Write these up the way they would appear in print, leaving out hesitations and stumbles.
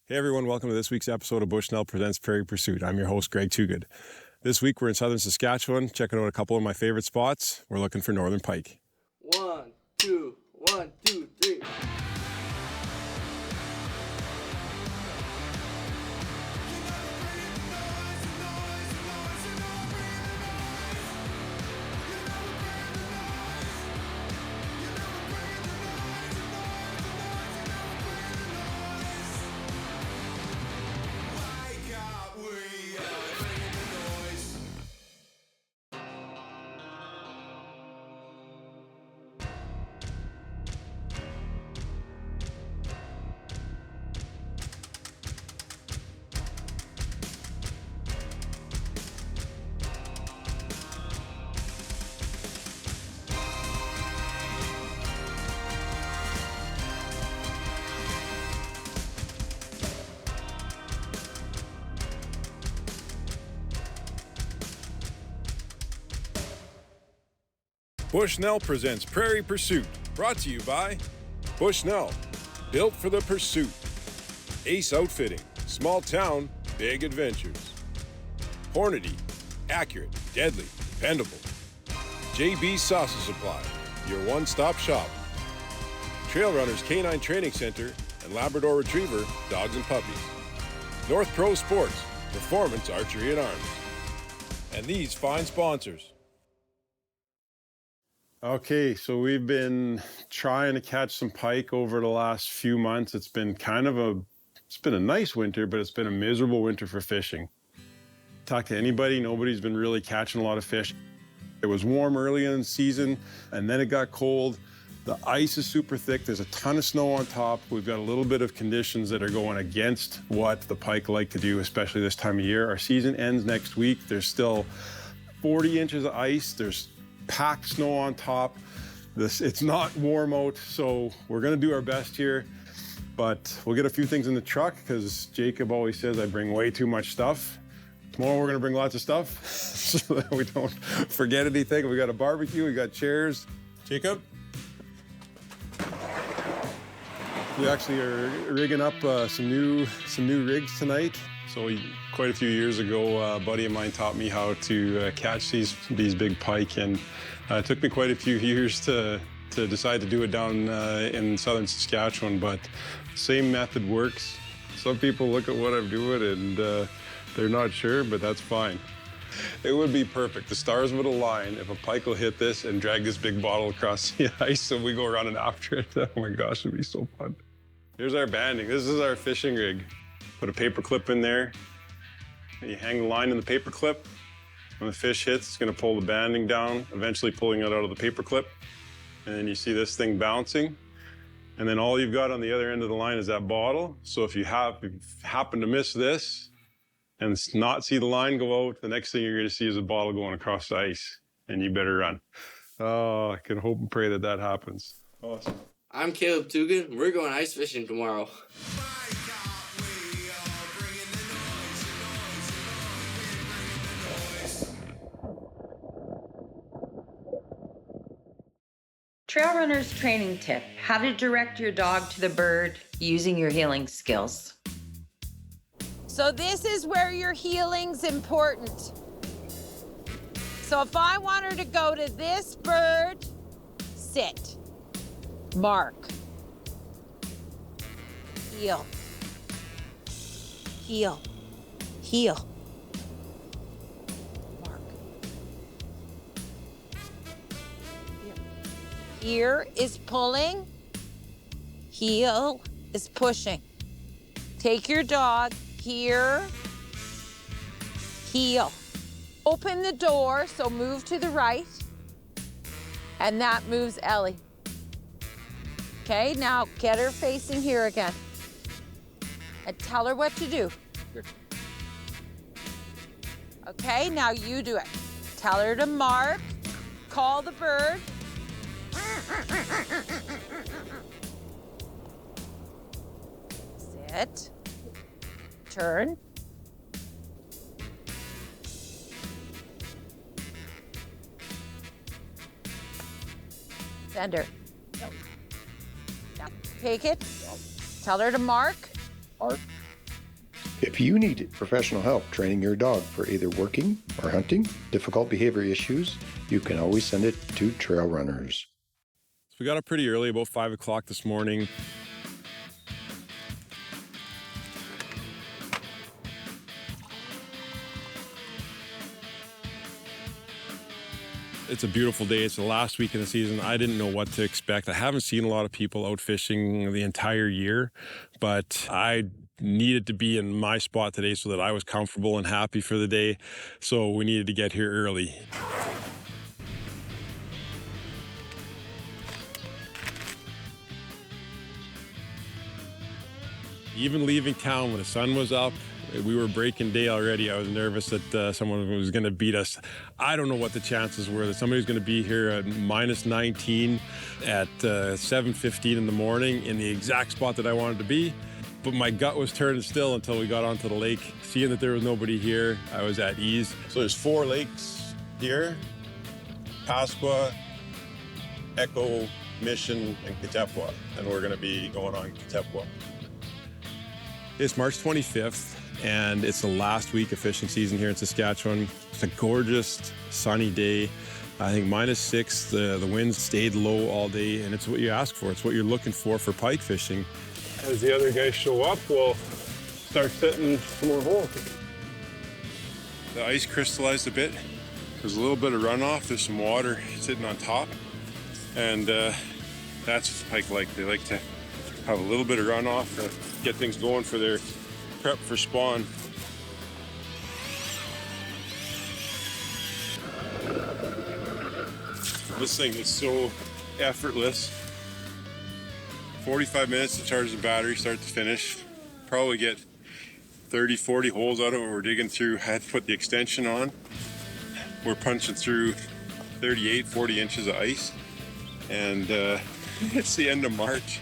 Hey everyone, welcome to this week's episode of Bushnell Presents Prairie Pursuit. I'm your host, Greg Toogood. This week we're in southern Saskatchewan, checking out a couple of my favorite spots. We're looking for northern pike. 1, 2, 1, 2, 3. Bushnell presents Prairie Pursuit, brought to you by Bushnell, built for the pursuit. Ace Outfitting, small town, big adventures. Hornady, accurate, deadly, dependable. JB Sausage Supply, your one-stop shop. Trail Runners Canine Training Center and Labrador Retriever Dogs and Puppies. North Pro Sports, performance archery and arms. And these fine sponsors. Okay, so we've been trying to catch some pike over the last few months. It's been a nice winter, but it's been a miserable winter for fishing. Talk to anybody, nobody's been really catching a lot of fish. It was warm early in the season, and then it got cold. The ice is super thick. There's a ton of snow on top. We've got a little bit of conditions that are going against what the pike like to do, especially this time of year. Our season ends next week. There's still 40 inches of ice. There's packed snow on top. It's not warm out, so we're gonna do our best here, but we'll get a few things in the truck because Jacob always says I bring way too much stuff. Tomorrow we're gonna bring lots of stuff so that we don't forget anything. We got a barbecue, we got chairs. Jacob? We actually are rigging up some new rigs tonight. So quite a few years ago, a buddy of mine taught me how to catch these big pike, and it took me quite a few years to decide to do it down in southern Saskatchewan, but same method works. Some people look at what I'm doing and they're not sure, but that's fine. It would be perfect. The stars would align if a pike will hit this and drag this big bottle across the ice and we go running after it. Oh my gosh, it'd be so fun. Here's our banding. This is our fishing rig. Put a paper clip in there, and you hang the line in the paper clip. When the fish hits, it's gonna pull the banding down, eventually pulling it out of the paper clip. And then you see this thing bouncing. And then all you've got on the other end of the line is that bottle. So if you happen to miss this and not see the line go out, the next thing you're gonna see is a bottle going across the ice, and you better run. Oh, I can hope and pray that that happens. Awesome. I'm Caleb Toogood, and we're going ice fishing tomorrow. Trail Runner's training tip: how to direct your dog to the bird using your heeling skills. So this is where your heeling's important. So if I want her to go to this bird, sit, mark, heel, heel, heel, mark. Here is pulling, heel is pushing. Take your dog, here, heel. Open the door, so move to the right, and that moves Ellie. Okay, now get her facing here again. And tell her what to do. Okay, now you do it. Tell her to mark, call the bird. Sit, turn. Send her. Now, take it. Tell her to mark. Mark. If you need professional help training your dog for either working or hunting, difficult behavior issues, you can always send it to Trail Runners. So we got up pretty early, about 5 o'clock this morning. It's a beautiful day. It's the last week of the season. I didn't know what to expect. I haven't seen a lot of people out fishing the entire year, but I needed to be in my spot today so that I was comfortable and happy for the day. So we needed to get here early. Even leaving town when the sun was up, we were breaking day already. I was nervous that someone was going to beat us. I don't know what the chances were that somebody was going to be here at minus 19 at 7:15 in the morning in the exact spot that I wanted to be. But my gut was turning still until we got onto the lake. Seeing that there was nobody here, I was at ease. So there's 4 lakes here: Pasqua, Echo, Mission, and Kitepwa. And we're going to be going on Kitepwa. It's March 25th, and it's the last week of fishing season here in Saskatchewan. It's a gorgeous, sunny day. I think -6, the winds stayed low all day, and it's what you ask for. It's what you're looking for pike fishing. As the other guys show up, we'll start setting some more holes. The ice crystallized a bit. There's a little bit of runoff. There's some water sitting on top, and that's what pike like. They like to have a little bit of runoff to get things going for their prep for spawn. This thing is so effortless. 45 minutes to charge the battery, start to finish. Probably get 30, 40 holes out of it. We're digging through, had to put the extension on. We're punching through 38, 40 inches of ice. And it's the end of March.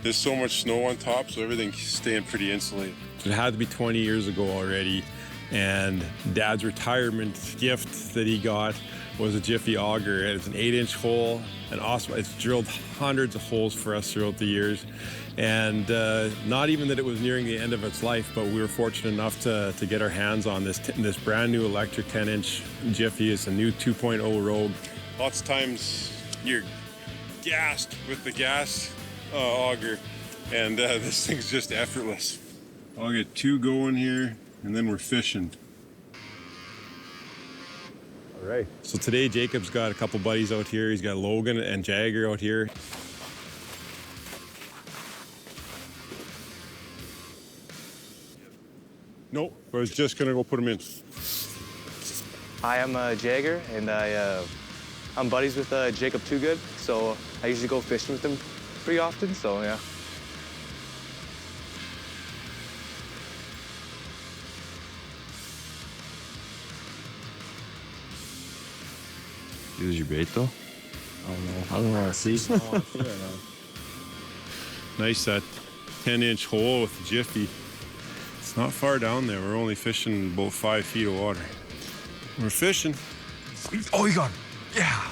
There's so much snow on top, so everything's staying pretty insulated. It had to be 20 years ago already, and Dad's retirement gift that he got was a Jiffy auger. It's an 8-inch hole, and awesome. It's drilled hundreds of holes for us throughout the years, and not even that it was nearing the end of its life, but we were fortunate enough to get our hands on this brand new electric 10-inch Jiffy. It's a new 2.0 Rogue. Lots of times you're gassed with the gas auger, and this thing's just effortless. I'll get 2 going here, and then we're fishing. All right. So today Jacob's got a couple buddies out here. He's got Logan and Jagger out here. Nope, I was just gonna go put them in. Hi, I'm Jagger, and I'm buddies with Jacob Toogood, so I usually go fishing with him pretty often, so yeah. Use your bait though? I don't know. See? Nice, that 10-inch hole with the Jiffy. It's not far down there. We're only fishing about 5 feet of water. We're fishing. Oh, you got it. Yeah.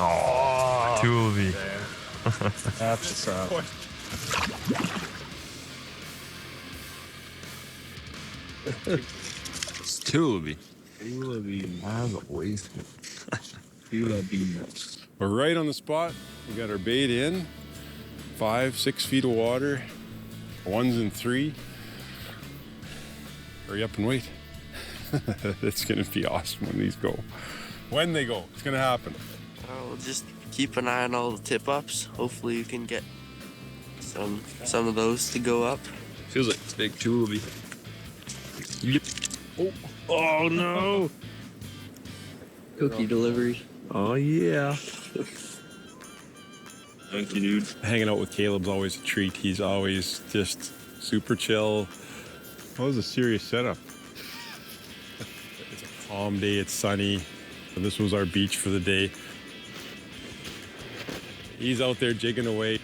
Oh, 2 of me. That's what's up. It's 2 of me. We're right on the spot. We got our bait in. 5, 6 feet of water. 1s and 3. Hurry up and wait. It's gonna be awesome when these go. When they go, it's gonna happen. We'll just keep an eye on all the tip-ups. Hopefully you can get some of those to go up. Feels like it's big 2 of me. Yep. Oh no! Cookie delivery. Oh yeah. Thank you, dude. Hanging out with Caleb's always a treat. He's always just super chill. That was a serious setup. It's a calm day, it's sunny. This was our beach for the day. He's out there jigging away.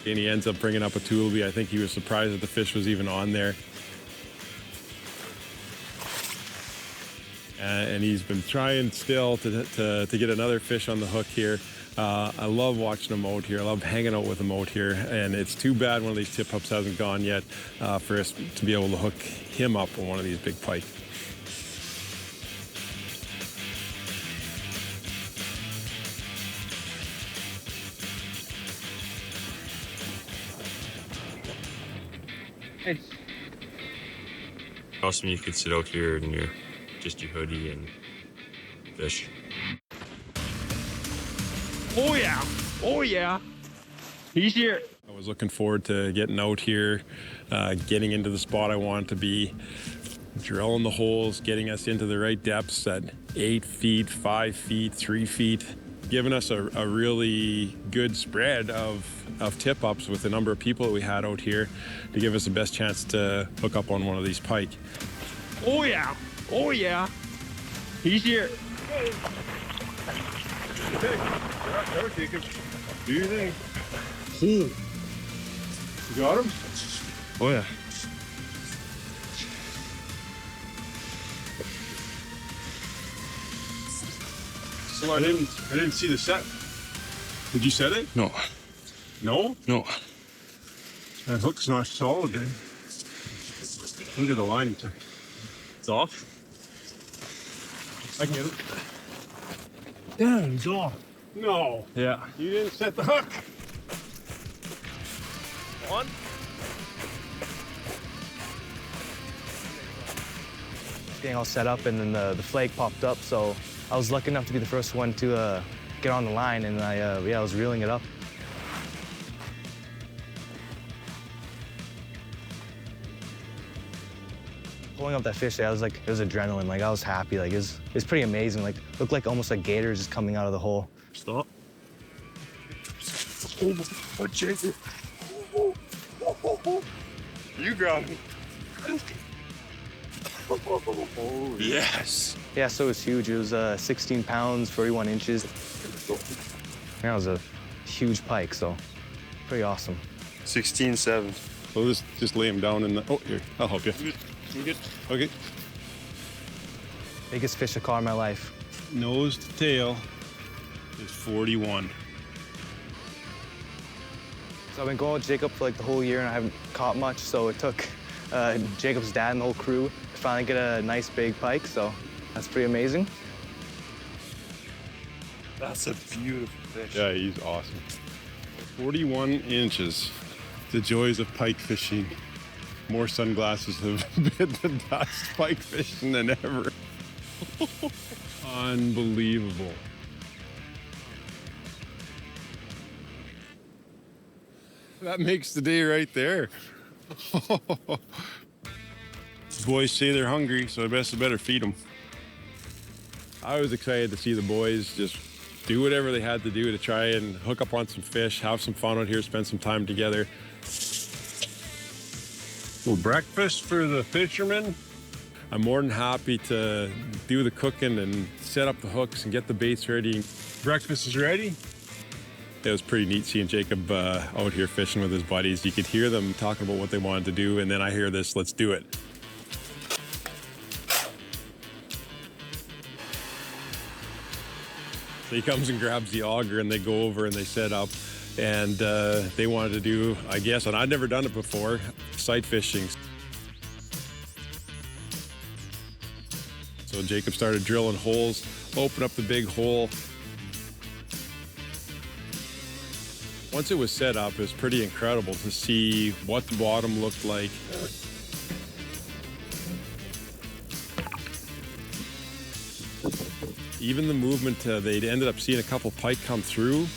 And he ends up bringing up a tulipy. I think he was surprised that the fish was even on there. And he's been trying still to get another fish on the hook here. I love watching them out here. I love hanging out with them out here, and it's too bad one of these tip ups hasn't gone yet for us to be able to hook him up on one of these big pike. Awesome, you could sit out here in your hoodie and fish. Oh yeah. Oh yeah. He's here. I was looking forward to getting out here, getting into the spot I wanted to be, drilling the holes, getting us into the right depths at 8 feet, 5 feet, 3 feet, giving us a really good spread of tip-ups with the number of people that we had out here to give us the best chance to hook up on one of these pike. Oh yeah. Oh yeah. He's here. Do you think? You got him? Oh yeah. So I didn't see the set. Did you set it? No. No? No. That hook's not solid, then. Look at the line. It's off. I get it. Damn, he's off. No. Yeah. You didn't set the hook. On. Getting all set up, and then the flag popped up, so I was lucky enough to be the first one to get on the line, and I was reeling it up. Pulling up that fish, it was adrenaline. Like, I was happy. Like, it was pretty amazing. Like, looked like almost like gators just coming out of the hole. Stop. Oh, Jesus. You got me. Oh, yes. Yeah, so it was huge. It was 16 pounds, 41 inches. That was a huge pike, so pretty awesome. 16.7. We'll just lay him down in the... Oh, here, I'll help you. You good? Okay. Biggest fish I caught in my life. Nose to tail is 41. So I've been going with Jacob for like the whole year, and I haven't caught much, so it took Jacob's dad and the whole crew to finally get a nice big pike, so that's pretty amazing. That's a beautiful fish. Yeah, he's awesome. 41 inches. The joys of pike fishing. More sunglasses have bit the dust pike fishing than ever. Unbelievable. That makes the day right there. Boys say they're hungry, so I better feed them. I was excited to see the boys just do whatever they had to do to try and hook up on some fish, have some fun out here, spend some time together. Well, breakfast for the fishermen. I'm more than happy to do the cooking and set up the hooks and get the baits ready. Breakfast is ready. It was pretty neat seeing Jacob out here fishing with his buddies. You could hear them talking about what they wanted to do, and then I hear this, let's do it. So he comes and grabs the auger, and they go over and they set up. And they wanted to do, I guess, and I'd never done it before, sight fishing. So Jacob started drilling holes, opened up the big hole. Once it was set up, it was pretty incredible to see what the bottom looked like. Even the movement, they'd ended up seeing a couple pike come through.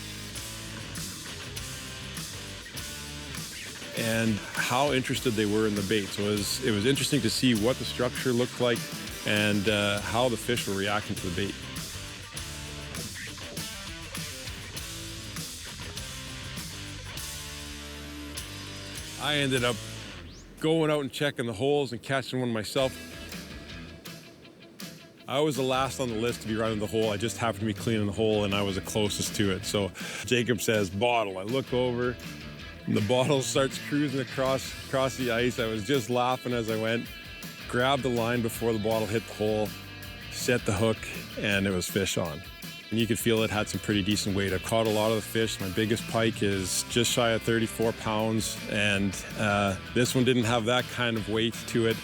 And how interested they were in the bait. So it was interesting to see what the structure looked like and how the fish were reacting to the bait. I ended up going out and checking the holes and catching one myself. I was the last on the list to be running the hole. I just happened to be cleaning the hole, and I was the closest to it. So Jacob says, bottle. I look over, and the bottle starts cruising across the ice. I was just laughing as I went, grabbed the line before the bottle hit the hole, set the hook, and it was fish on. And you could feel it had some pretty decent weight. I've caught a lot of the fish. My biggest pike is just shy of 34 pounds. And this one didn't have that kind of weight to it,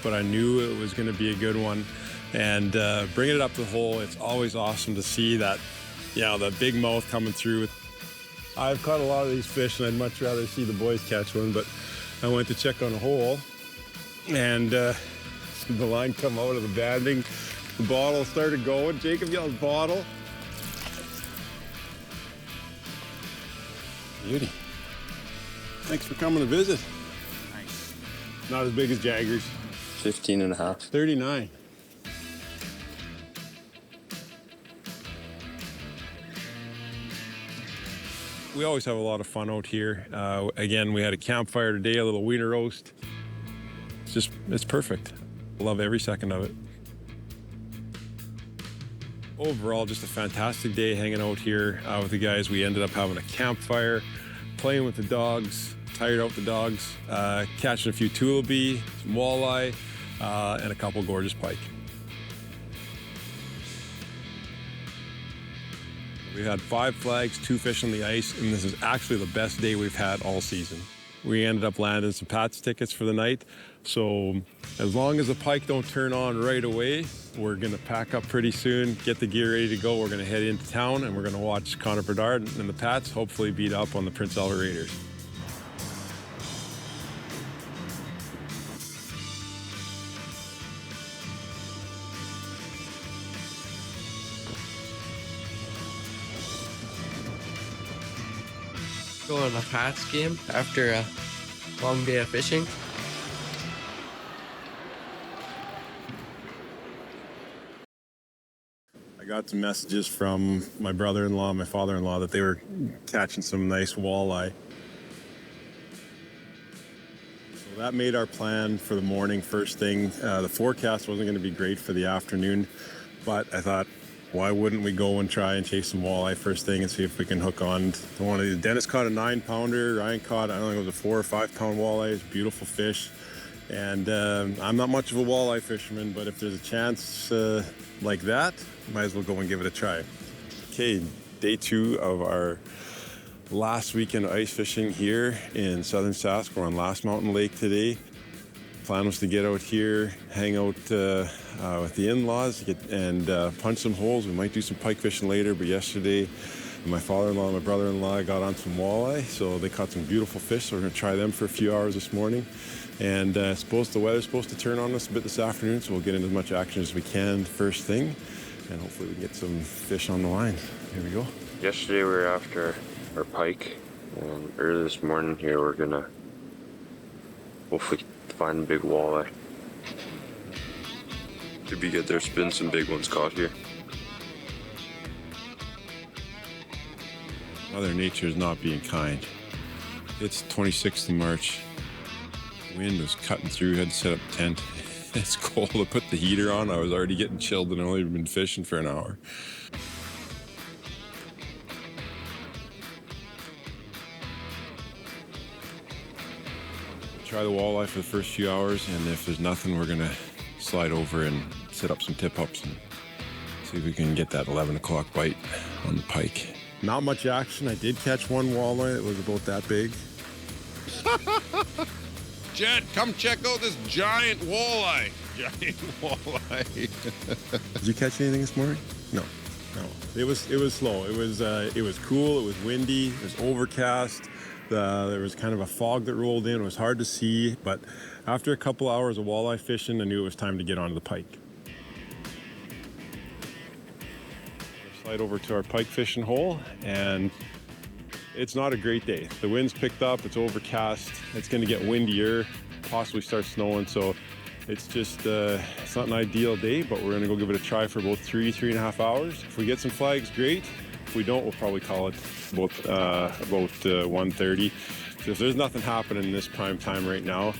but I knew it was gonna be a good one. And bringing it up the hole, it's always awesome to see that, you know, the big mouth coming through. I've caught a lot of these fish and I'd much rather see the boys catch one, but I went to check on a hole and the line come out of the banding. The bottle started going. Jacob yells, bottle. Beauty. Thanks for coming to visit. Nice. Not as big as Jaggers. 15 and a half. 39. We always have a lot of fun out here. Again, we had a campfire today, a little wiener roast. It's perfect. I love every second of it. Overall, just a fantastic day hanging out here with the guys. We ended up having a campfire, playing with the dogs, tired out the dogs, catching a few tulipy, some walleye, and a couple gorgeous pike. We had 5 flags, 2 fish on the ice, and this is actually the best day we've had all season. We ended up landing some Pats tickets for the night, so as long as the pike don't turn on right away, we're gonna pack up pretty soon, get the gear ready to go. We're gonna head into town and we're gonna watch Connor Bedard and the Pats hopefully beat up on the Prince Albert Raiders. Going to a Pats game after a long day of fishing. I got some messages from my brother-in-law, my father-in-law, that they were catching some nice walleye. So that made our plan for the morning first thing. The forecast wasn't going to be great for the afternoon, but I thought, why wouldn't we go and try and chase some walleye first thing and see if we can hook on to one of these. Dennis caught a 9-pounder. Ryan caught, I don't know, it was a 4 or 5 pound walleye. It's a beautiful fish. And I'm not much of a walleye fisherman, but if there's a chance like that, might as well go and give it a try. Okay, day 2 of our last weekend ice fishing here in southern Sask. We're on Last Mountain Lake today. Plan was to get out here, hang out with the in-laws and punch some holes. We might do some pike fishing later, but yesterday my father-in-law and my brother-in-law got on some walleye, so they caught some beautiful fish, so we're gonna try them for a few hours this morning. And the weather's supposed to turn on us a bit this afternoon, so we'll get in as much action as we can first thing, and hopefully we can get some fish on the line. Here we go. Yesterday we were after our pike, and early this morning here we're gonna hopefully find a big walleye. Could be good. There's been some big ones caught here. Mother Nature is not being kind. It's 26th of March. The wind was cutting through, had to set up a tent. It's cold. I put the heater on. I was already getting chilled and I've only been fishing for an hour. Try the walleye for the first few hours, and if there's nothing, we're gonna slide over and set up some tip-ups and see if we can get that 11 o'clock bite on the pike. Not much action. I did catch one walleye. It was about that big. Jed, come check out this giant walleye. Giant walleye. Did you catch anything this morning? No. It was slow. It was cool. It was windy. It was overcast. There was kind of a fog that rolled in. It was hard to see, but after a couple hours of walleye fishing, I knew it was time to get onto the pike. Slide over to our pike fishing hole, and it's not a great day. The wind's picked up, it's overcast, it's gonna get windier, possibly start snowing, so it's just, it's not an ideal day, but we're gonna go give it a try for about 3.5 hours. If we get some flags, great. If we don't, we'll probably call it about 1:30. So if there's nothing happening in this prime time right now,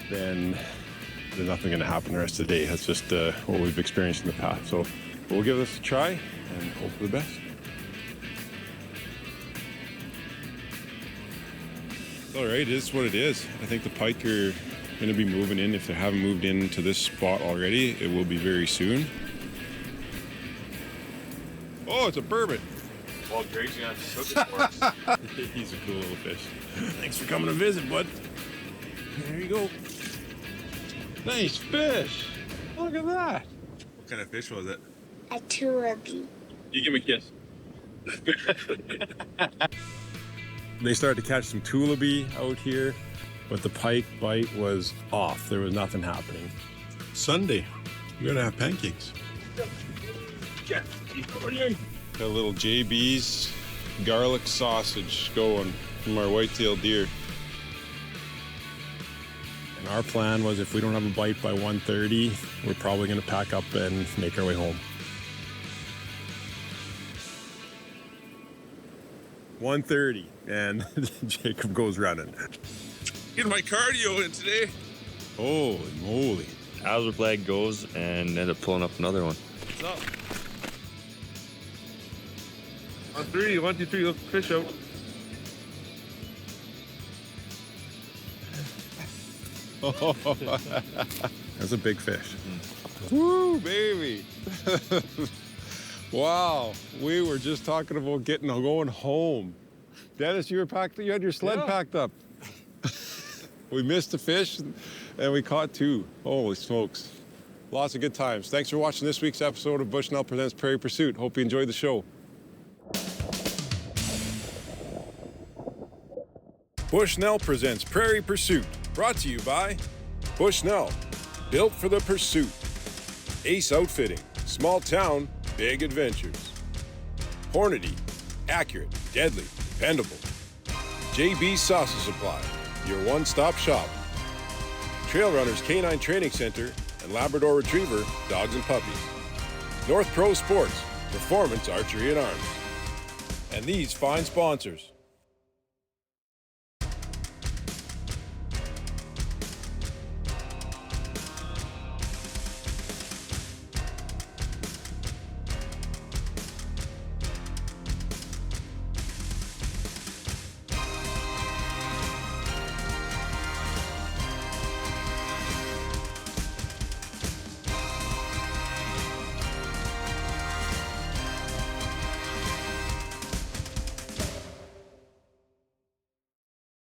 then there's nothing gonna happen the rest of the day. That's just what we've experienced in the past. So we'll give this a try and hope for the best. All right, it is what it is. I think the pike are gonna be moving in. If they haven't moved into this spot already, it will be very soon. Oh, it's a burbot. Well, Greg's gonna have to cook it for us. He's a cool little fish. Thanks for coming to visit, bud. There you go. Nice fish. Look at that. What kind of fish was it? A tulipy. You give me a kiss. They started to catch some tulipy out here, but the pike bite was off. There was nothing happening. Sunday, we're gonna have pancakes. Yeah. Got a little JB's garlic sausage going from our white-tailed deer. And our plan was if we don't have a bite by 1:30, we're probably gonna pack up and make our way home. 1:30, and Jacob goes running. Get my cardio in today. Holy moly. Hauser flag goes and ended up pulling up another one. What's up? On three, 1, 2, 3, let's fish out. That's a big fish. Woo, baby. Wow, we were just talking about going home. Dennis, you had your sled packed up. We missed a fish and we caught two. Holy smokes. Lots of good times. Thanks for watching this week's episode of Bushnell Presents Prairie Pursuit. Hope you enjoyed the show. Bushnell Presents Prairie Pursuit, brought to you by Bushnell, built for the pursuit. Ace Outfitting, small town, big adventures. Hornady, accurate, deadly, dependable. JB Sausage Supply, your one-stop shop. Trail Runners Canine Training Center and Labrador Retriever Dogs and Puppies. North Pro Sports, performance archery and arms. And these fine sponsors.